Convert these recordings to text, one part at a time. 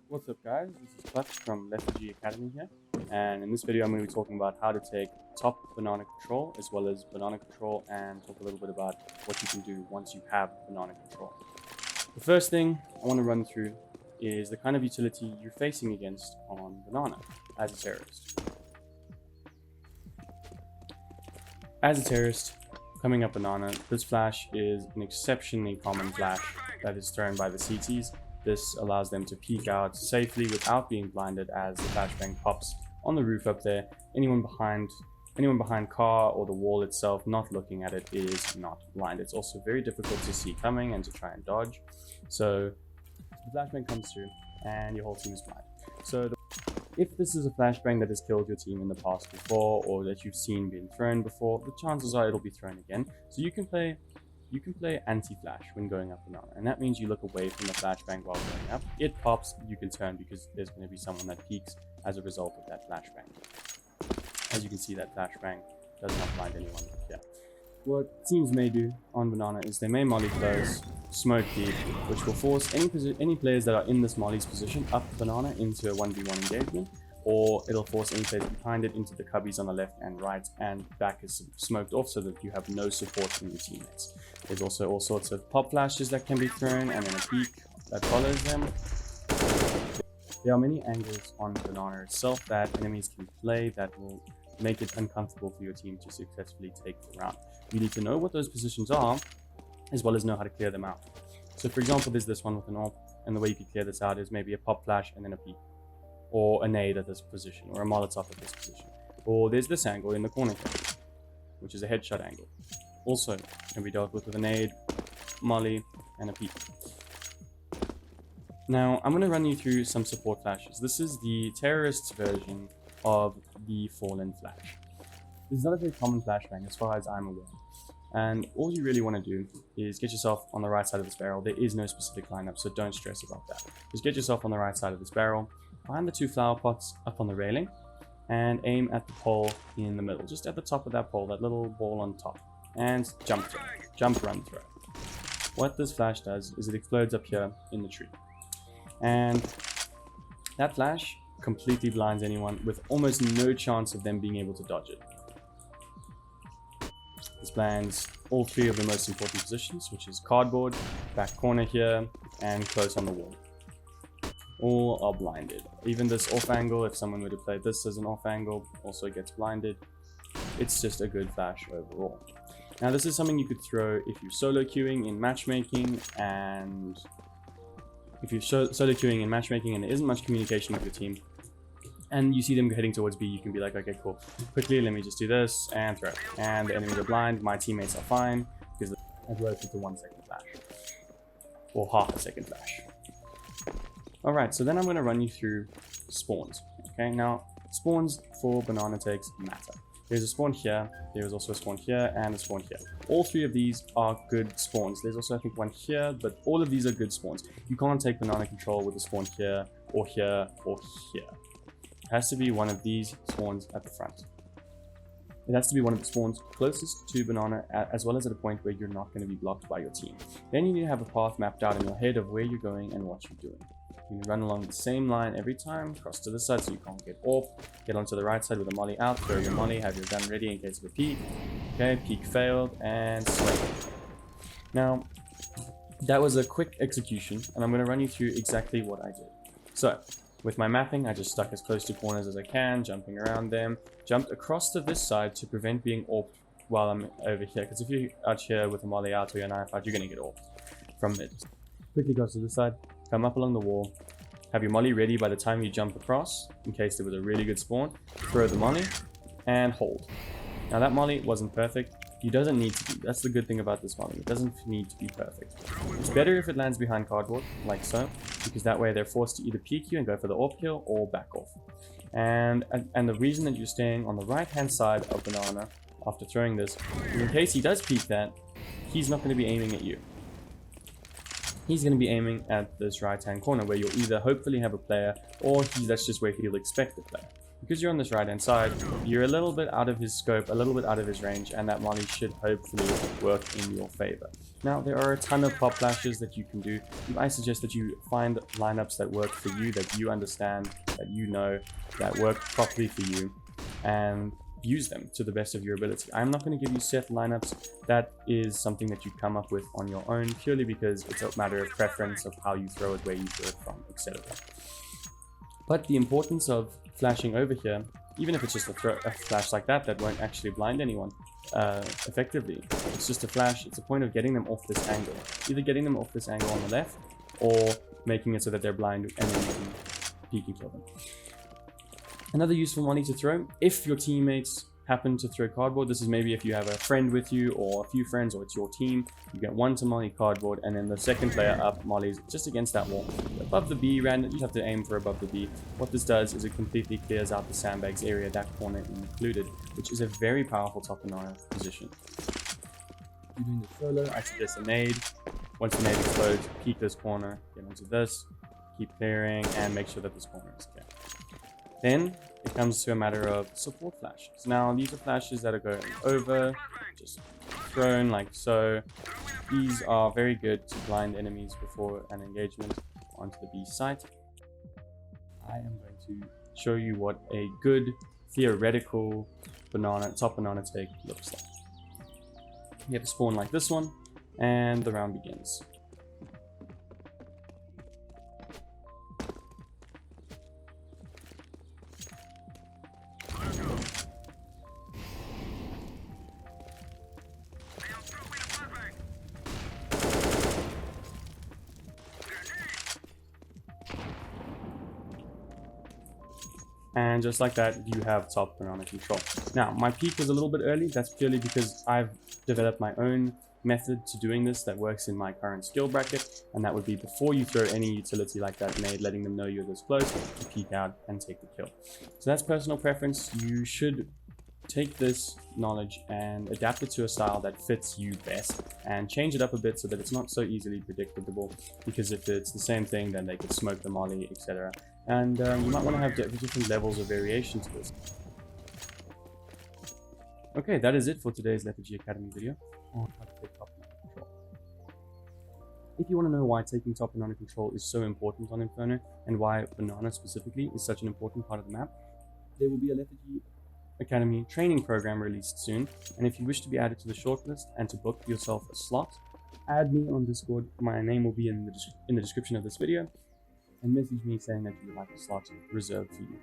What's up guys, this is Clutch from Lethargy Academy here, and in this video I'm going to be talking about how to take top banana control as well as banana control, and talk a little bit about what you can do once you have banana control. The first thing I want to run through is the kind of utility you're facing against on banana as a terrorist. As a terrorist, coming up banana, this flash is an exceptionally common flash that is thrown by the CTs. This allows them to peek out safely without being blinded as the flashbang pops on the roof up there. Anyone behind car or the wall itself not looking at it is not blind. It's also very difficult to see coming and to try and dodge. So the flashbang comes through and your whole team is blind. So if this is a flashbang that has killed your team in the past before, or that you've seen being thrown before, the chances are it'll be thrown again. So you can play anti-flash when going up banana, and that means you look away from the flashbang while going up. It pops, you can turn because there's going to be someone that peeks as a result of that flashbang. As you can see, that flashbang does not blind anyone here. What teams may do on banana is they may molly close, smoke deep, which will force any players that are in this molly's position up banana into a 1v1 engagement, or it'll force any players behind it into the cubbies on the left and right, and back is smoked off so that you have no support from your teammates. There's also all sorts of pop flashes that can be thrown, and then a peek that follows them. There are many angles on banana itself that enemies can play that will make it uncomfortable for your team to successfully take the round. You need to know what those positions are, as well as know how to clear them out. So for example, there's this one with an AWP, and the way you can clear this out is maybe a pop flash and then a peek, or a nade at this position, or a molotov at this position. Or there's this angle in the corner here, which is a headshot angle. Also can be dealt with a nade, molly, and a peek. Now I'm going to run you through some support flashes. This is the terrorist's version of the fallen flash. This is not a very common flashbang as far as I'm aware. And all you really want to do is get yourself on the right side of this barrel. There is no specific lineup, so don't stress about that. Just get yourself on the right side of this barrel, find the two flower pots up on the railing, and aim at the pole in the middle, just at the top of that pole, that little ball on top, and jump throw, jump, run, throw. What this flash does is it explodes up here in the tree, and that flash completely blinds anyone with almost no chance of them being able to dodge it. This blinds all three of the most important positions, which is cardboard, back corner here, and close on the wall. All are blinded. Even this off angle, if someone were to play this as an off angle, also gets blinded. It's just a good flash overall. Now this is something you could throw if you're solo queuing in matchmaking, and if you're solo queuing in matchmaking and there isn't much communication with your team, and you see them heading towards B, you can be like, okay, cool, quickly, let me just do this, and throw. And the enemies are blind, my teammates are fine, because I've worked with the 1 second flash. Or half a second flash. Alright, so then I'm going to run you through spawns. Okay, now, spawns for banana takes matter. There's a spawn here, there's also a spawn here, and a spawn here. All three of these are good spawns. There's also, I think, one here, but all of these are good spawns. You can't take banana control with a spawn here, or here, or here. It has to be one of these spawns at the front. It has to be one of the spawns closest to banana, as well as at a point where you're not going to be blocked by your team. Then you need to have a path mapped out in your head of where you're going and what you're doing. You can run along the same line every time, cross to the side so you can't get off, get onto the right side with a molly out, throw your molly, have your gun ready in case of a peek. Okay, peek failed, and swing. Now, that was a quick execution, and I'm going to run you through exactly what I did. So, with my mapping, I just stuck as close to corners as I can, jumping around them, jumped across to this side to prevent being AWPed while I'm over here, because if you're out here with a molly out or your knife out, you're going to get AWPed from mid. Quickly cross to this side, come up along the wall, have your molly ready by the time you jump across, in case there was a really good spawn, throw the molly, and hold. Now that molly wasn't perfect. It doesn't need to be. That's the good thing about this molly. It doesn't need to be perfect. It's better if it lands behind cardboard, like so, because that way they're forced to either peek you and go for the AWP kill or back off. And the reason that you're staying on the right-hand side of banana after throwing this is in case he does peek that, he's not going to be aiming at you. He's going to be aiming at this right-hand corner where you'll either hopefully have a player, or that's just where he'll expect the player. because you're on this right hand side, you're a little bit out of his scope, a little bit out of his range, and that molly should hopefully work in your favor. Now, there are a ton of pop flashes that you can do. I suggest that you find lineups that work for you, that you understand, that you know, that work properly for you, and use them to the best of your ability. I'm not going to give you set lineups. That is something that you come up with on your own, purely because it's a matter of preference of how you throw it, where you throw it from, etc. But the importance of flashing over here, even if it's just a flash like that won't actually blind anyone effectively. It's just a flash. It's a point of getting them off this angle. Either getting them off this angle on the left, or making it so that they're blind and then you can peek and kill them. Another useful molly to throw, if your teammates happen to throw cardboard, this is maybe if you have a friend with you or a few friends, or it's your team, you get one to molly cardboard, and then the second player up mollies just against that wall. Above the B, random, you have to aim for above the B. What this does is it completely clears out the sandbags area, that corner included, which is a very powerful top banana position. If you're doing the solo, I suggest a nade. Once the nade explodes, peek this corner, get onto this, keep clearing, and make sure that this corner is clear. Then it comes to a matter of support flashes. Now, these are flashes that are going over, just thrown like so. These are very good to blind enemies before an engagement onto the B site. I am going to show you what a good theoretical top banana take looks like. You have a spawn like this one, and the round begins. And just like that, you have top banana control. Now, my peak was a little bit early. That's purely because I've developed my own method to doing this that works in my current skill bracket, and that would be before you throw any utility like that nade, letting them know you're this close, to peek out and take the kill. So that's personal preference. You should take this knowledge and adapt it to a style that fits you best, and change it up a bit so that it's not so easily predictable, because if it's the same thing, then they could smoke the molly, etc. And you might want to have different levels of variation to this. Okay, that is it for today's Lethargy Academy video on how to take top banana control. If you want to know why taking top banana control is so important on Inferno, and why banana specifically is such an important part of the map, there will be a Lethargy Academy training program released soon, and if you wish to be added to the shortlist and to book yourself a slot, add me on Discord. My name will be in the description of this video, and message me saying that you would like a slot reserved for you.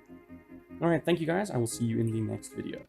Alright, thank you guys. I will see you in the next video.